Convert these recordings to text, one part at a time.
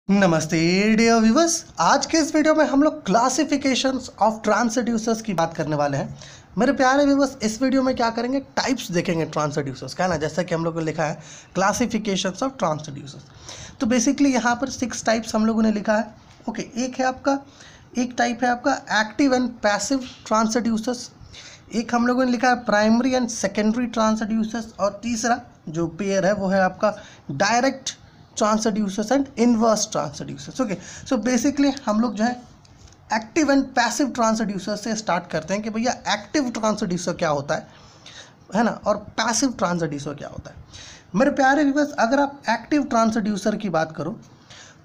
नमस्ते dear viewers. आज के इस वीडियो में हम लोग क्लासिफिकेशंस ऑफ ट्रांसड्यूसर्स की बात करने वाले हैं। मेरे प्यारे व्यूअर्स, इस वीडियो में क्या करेंगे, टाइप्स देखेंगे ट्रांसड्यूसर्स का, है ना। जैसा कि हम लोगों ने लिखा है क्लासिफिकेशंस ऑफ ट्रांसड्यूसर्स, तो बेसिकली यहाँ पर 6 टाइप्स हम लोगों ने लिखा है। ओके, एक टाइप है आपका एक्टिव एंड पैसिव ट्रांसड्यूसर्स, एक हम लोगों ने लिखा है प्राइमरी एंड सेकेंडरी ट्रांसड्यूसर्स, और तीसरा जो पेयर है वो है आपका direct transducers and inverse transducers. Okay, so basically हम लोग जो है एक्टिव एंड पैसिव ट्रांसड्यूसर से स्टार्ट करते हैं कि भैया एक्टिव ट्रांसड्यूसर क्या होता है ना, और पैसिव ट्रांसड्यूसर क्या होता है। मेरे प्यारे व्यूअर्स, अगर आप एक्टिव ट्रांसड्यूसर की बात करो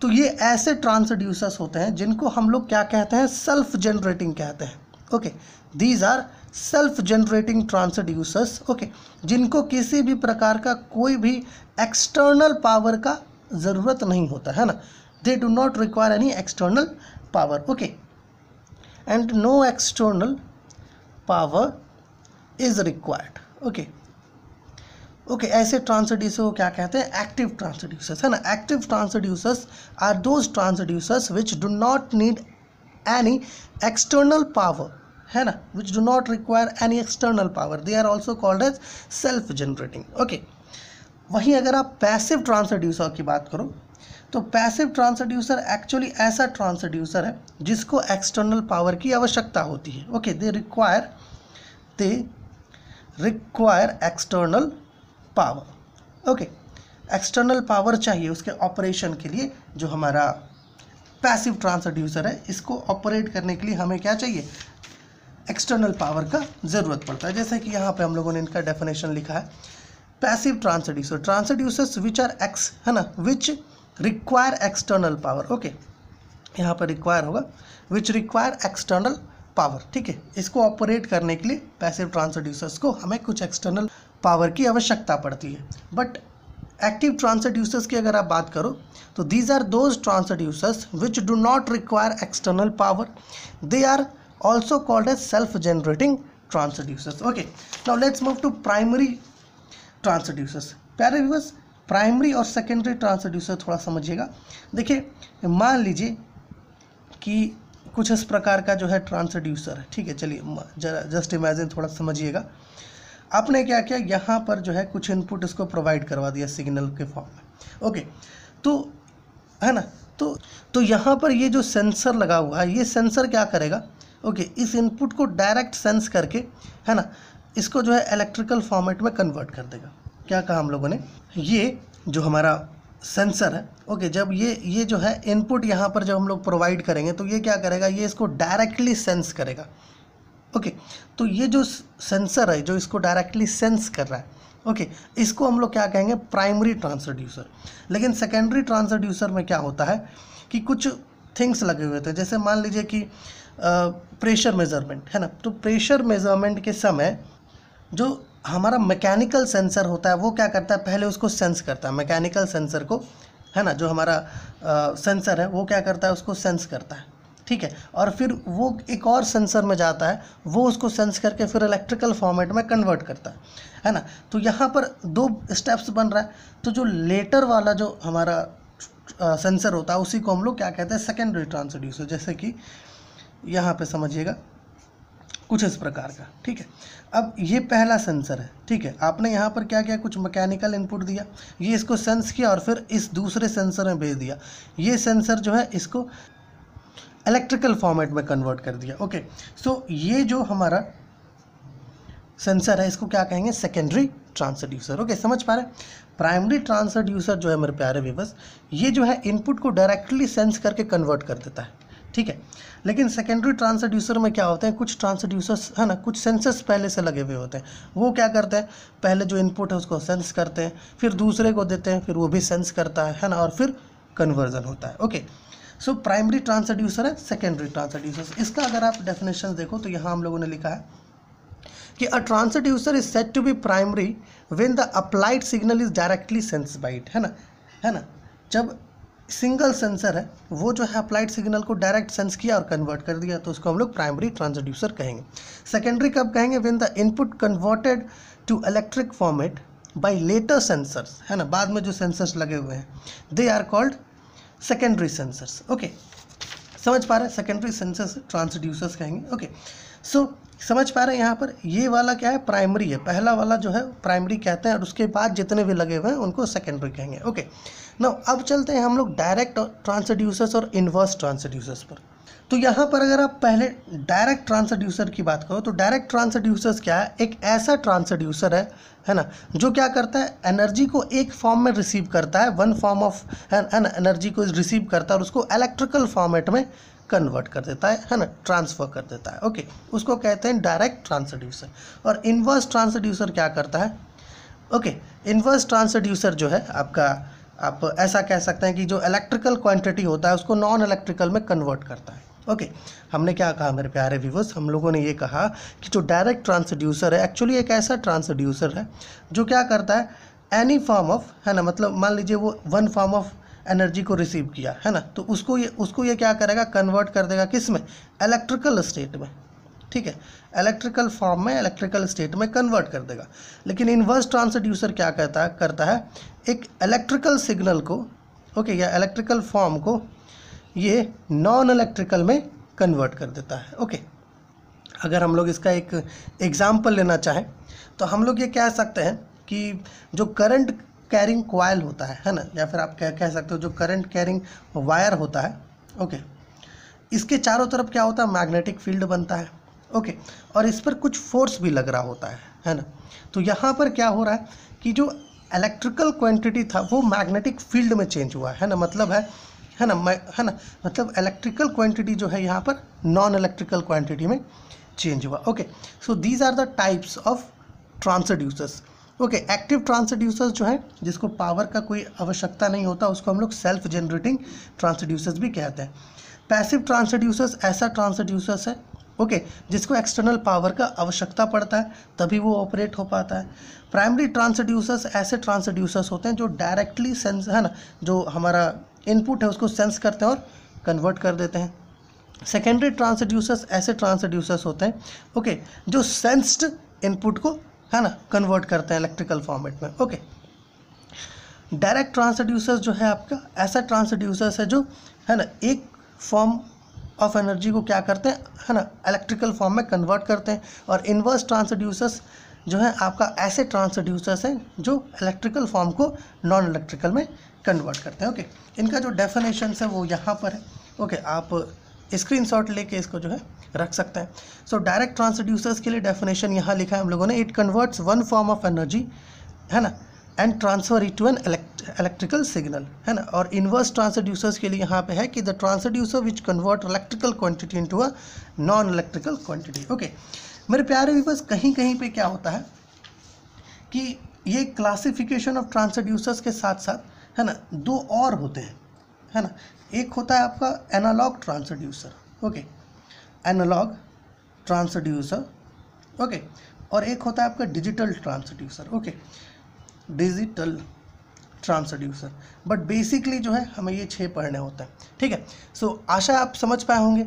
तो ये ऐसे ट्रांसड्यूसर्स होते हैं जिनको हम लोग क्या कहते हैं, सेल्फ जनरेटिंग कहते हैं। Okay, these are self generating transducers. Okay, जिनको किसी भी प्रकार का कोई भी एक्सटर्नल पावर का ज़रूरत नहीं होता है ना, they do not require any external power. Okay, and no external power is required. Okay okay, ऐसे ट्रांसड्यूसर को क्या कहते हैं, एक्टिव ट्रांसड्यूसर्स, है ना। Active transducers are those transducers which do not need any external power, है ना, which do not require any external power, they are also called as self generating. Okay, वहीं अगर आप पैसिव ट्रांसड्यूसर की बात करो तो पैसिव ट्रांसड्यूसर एक्चुअली ऐसा ट्रांसड्यूसर है जिसको एक्सटर्नल पावर की आवश्यकता होती है। Okay, they require external power. Okay, external power चाहिए उसके ऑपरेशन के लिए। जो हमारा पैसिव ट्रांसड्यूसर है, इसको ऑपरेट करने के लिए हमें क्या चाहिए, एक्सटर्नल पावर का ज़रूरत पड़ता है। जैसे कि यहाँ पे हम लोगों ने इनका डेफिनेशन लिखा है, पैसिव ट्रांसड्यूसर्स विच आर है ना, which require external power. Okay, यहाँ पर रिक्वायर होगा, विच रिक्वायर एक्सटर्नल पावर। ठीक है, इसको ऑपरेट करने के लिए पैसिव ट्रांसड्यूसर्स को हमें कुछ एक्सटर्नल पावर की आवश्यकता पड़ती है। बट एक्टिव ट्रांसड्यूसर्स की अगर आप बात करो तो these are those transducers which do not require external power, they are also called as self generating transducers. Okay, now let's move to primary transducers. प्यारे व्यूअर्स, प्राइमरी और सेकेंडरी ट्रांसड्यूसर थोड़ा समझिएगा। देखिए, मान लीजिए कि कुछ इस प्रकार का जो है ट्रांसड्यूसर है। ठीक है, चलिए जरा जस्ट इमेजिन, थोड़ा समझिएगा। आपने क्या किया, यहाँ पर जो है कुछ इनपुट इसको प्रोवाइड करवा दिया सिग्नल के फॉर्म में। ओके, तो है ना, तो यहाँ पर ये जो सेंसर लगा हुआ है, ये सेंसर क्या करेगा, ओके, इस इनपुट को डायरेक्ट सेंस करके, है ना, इसको जो है इलेक्ट्रिकल फॉर्मेट में कन्वर्ट कर देगा। क्या कहा हम लोगों ने, ये जो हमारा सेंसर है, ओके, जब ये जो है इनपुट यहाँ पर जब हम लोग प्रोवाइड करेंगे तो ये क्या करेगा, ये इसको डायरेक्टली सेंस करेगा। ओके, तो ये जो सेंसर है जो इसको डायरेक्टली सेंस कर रहा है, ओके, इसको हम लोग क्या कहेंगे, प्राइमरी ट्रांसड्यूसर। लेकिन सेकेंडरी ट्रांसड्यूसर में क्या होता है कि कुछ थिंग्स लगे हुए थे। जैसे मान लीजिए कि प्रेशर मेज़रमेंट, है ना, तो प्रेशर मेज़रमेंट के समय जो हमारा मैकेनिकल सेंसर होता है वो क्या करता है, पहले उसको सेंस करता है, मैकेनिकल सेंसर को, है ना, जो हमारा सेंसर है वो क्या करता है, उसको सेंस करता है। ठीक है, और फिर वो एक और सेंसर में जाता है, वो उसको सेंस करके फिर इलेक्ट्रिकल फॉर्मेट में कन्वर्ट करता है ना। तो यहाँ पर 2 स्टेप्स बन रहा है। तो जो लेटर वाला जो हमारा सेंसर होता है उसी को हम लोग क्या कहते हैं, सेकेंडरी ट्रांसड्यूसर। जैसे कि यहाँ पे समझिएगा कुछ इस प्रकार का। ठीक है, अब ये पहला सेंसर है। ठीक है, आपने यहाँ पर क्या किया, कुछ मैकेनिकल इनपुट दिया, ये इसको सेंस किया और फिर इस दूसरे सेंसर में भेज दिया। ये सेंसर जो है इसको इलेक्ट्रिकल फॉर्मेट में कन्वर्ट कर दिया। ओके, सो ये जो हमारा सेंसर है इसको क्या कहेंगे, सेकेंडरी ट्रांसड्यूसर। ओके, समझ पा रहे हैं। प्राइमरी ट्रांसड्यूसर जो है मेरे प्यारे व्यूअर्स, ये जो है इनपुट को डायरेक्टली सेंस करके कन्वर्ट कर देता है। ठीक है, लेकिन सेकेंडरी ट्रांसड्यूसर में क्या होते हैं, कुछ ट्रांसड्यूसर्स, है ना, कुछ सेंसर्स पहले से लगे हुए होते हैं। वो क्या करते हैं, पहले जो इनपुट है उसको सेंस करते हैं, फिर दूसरे को देते हैं, फिर वो भी सेंस करता है ना, और फिर कन्वर्जन होता है। ओके, सो प्राइमरी ट्रांसड्यूसर है, सेकेंडरी ट्रांसड्यूसर। इसका अगर आप डेफिनेशन देखो तो यहाँ हम लोगों ने लिखा है कि a transducer is said to be primary when the applied signal is directly sense by it, है ना। जब सिंगल सेंसर है वो जो है अप्लाइड सिग्नल को डायरेक्ट सेंस किया और कन्वर्ट कर दिया, तो उसको हम लोग प्राइमरी ट्रांसड्यूसर कहेंगे। सेकेंडरी कब कहेंगे, when the input converted to electric format by later sensors, है ना, बाद में जो सेंसर्स लगे हुए हैं, they are called secondary sensors. Okay, समझ पा रहे हैं, सेकेंडरी सेंसर्स ट्रांसड्यूसर्स कहेंगे। ओके, सो समझ पा रहे हैं यहाँ पर ये वाला क्या है, प्राइमरी है, पहला वाला जो है प्राइमरी कहते हैं और उसके बाद जितने भी लगे हुए हैं उनको सेकेंडरी कहेंगे। ओके, नाउ अब चलते हैं हम लोग डायरेक्ट ट्रांसड्यूसर्स और इन्वर्स ट्रांसड्यूसर्स पर। तो यहाँ पर अगर आप पहले डायरेक्ट ट्रांसड्यूसर की बात करो तो डायरेक्ट ट्रांसड्यूसर्स क्या है, एक ऐसा ट्रांसड्यूसर है ना, जो क्या करता है, एनर्जी को एक फॉर्म में रिसीव करता है, वन फॉर्म ऑफ है ना, एनर्जी को रिसीव करता है और उसको इलेक्ट्रिकल फॉर्मेट में कन्वर्ट कर देता है ना, ट्रांसफ़र कर देता है। ओके, उसको कहते हैं डायरेक्ट ट्रांसड्यूसर। और इन्वर्स ट्रांसड्यूसर क्या करता है, ओके, इन्वर्स ट्रांसड्यूसर जो है आपका, आप ऐसा कह सकते हैं कि जो इलेक्ट्रिकल क्वांटिटी होता है उसको नॉन इलेक्ट्रिकल में कन्वर्ट करता है। ओके, हमने क्या कहा मेरे प्यारे व्यूअर्स, हम लोगों ने ये कहा कि जो डायरेक्ट ट्रांसड्यूसर है एक्चुअली एक ऐसा ट्रांसड्यूसर है जो क्या करता है, एनी फॉर्म ऑफ है ना, मतलब मान लीजिए वो वन फॉर्म ऑफ एनर्जी को रिसीव किया है ना, तो उसको ये क्या करेगा, कन्वर्ट कर देगा किस में, इलेक्ट्रिकल स्टेट में। ठीक है, इलेक्ट्रिकल फॉर्म में, इलेक्ट्रिकल स्टेट में कन्वर्ट कर देगा। लेकिन इन्वर्स ट्रांसड्यूसर क्या करता है, एक इलेक्ट्रिकल सिग्नल को, ओके, या इलेक्ट्रिकल फॉर्म को ये नॉन इलेक्ट्रिकल में कन्वर्ट कर देता है। ओके, अगर हम लोग इसका एक एग्जाम्पल लेना चाहें तो हम लोग ये कह सकते हैं कि जो करंट कैरिंग कॉइल होता है ना, या फिर आप कह सकते हो जो करंट कैरिंग वायर होता है, ओके, इसके चारों तरफ क्या होता है, मैग्नेटिक फील्ड बनता है। ओके, और इस पर कुछ फोर्स भी लग रहा होता है ना। तो यहाँ पर क्या हो रहा है कि जो इलेक्ट्रिकल क्वांटिटी था वो मैग्नेटिक फील्ड में चेंज हुआ है ना, मतलब है ना, मतलब इलेक्ट्रिकल क्वांटिटी जो है यहाँ पर नॉन इलेक्ट्रिकल क्वांटिटी में चेंज हुआ। Okay, so these are the types of transducers. Okay, active transducers जो है जिसको पावर का कोई आवश्यकता नहीं होता उसको हम लोग सेल्फ जनरेटिंग ट्रांसड्यूसर्स भी कहते हैं। पैसिव ट्रांसड्यूसर्स ऐसा ट्रांसड्यूसर्स है, ओके, जिसको एक्सटर्नल पावर का आवश्यकता पड़ता है तभी वो ऑपरेट हो पाता है। प्राइमरी ट्रांसड्यूसर्स ऐसे ट्रांसड्यूसर्स होते हैं जो डायरेक्टली सेंस है ना, जो हमारा इनपुट है उसको सेंस करते हैं और कन्वर्ट कर देते हैं। सेकेंडरी ट्रांसड्यूसर्स ऐसे ट्रांसड्यूसर्स होते हैं, ओके, जो सेंस्ड इनपुट को है ना कन्वर्ट करते हैं इलेक्ट्रिकल फॉर्मेट में। ओके, डायरेक्ट ट्रांसड्यूसर्स जो है आपका ऐसा ट्रांसड्यूसर्स है जो है ना एक फॉर्म ऑफ एनर्जी को क्या करते हैं है ना इलेक्ट्रिकल फॉर्म में कन्वर्ट करते हैं। और इन्वर्स ट्रांसड्यूसर्स जो है आपका ऐसे ट्रांसड्यूसर्स हैं जो इलेक्ट्रिकल फॉर्म को नॉन इलेक्ट्रिकल में कन्वर्ट करते हैं। ओके, इनका जो डेफिनेशन है वो यहाँ पर है। ओके, आप स्क्रीनशॉट लेके इसको जो है रख सकते हैं। सो डायरेक्ट ट्रांसड्यूसर्स के लिए डेफिनेशन यहाँ लिखा है हम लोगों ने, it converts one form of energy है ना and transfer it to an electrical signal है ना। और इन्वर्स ट्रांसड्यूसर्स के लिए यहाँ पे है कि the transducer which convert electrical quantity into a non electrical quantity. Okay, मेरे प्यारे व्यूअर्स, कहीं कहीं पे क्या होता है कि ये क्लासिफिकेशन ऑफ ट्रांसड्यूसर्स के साथ साथ है ना दो और होते हैं है ना। एक होता है आपका analogue transducer, okay, analogue transducer, okay, और एक होता है आपका digital transducer, okay, digital transducer. But basically जो है हमें ये 6 पढ़ने होते हैं। ठीक है, सो आशा आप समझ पाए होंगे।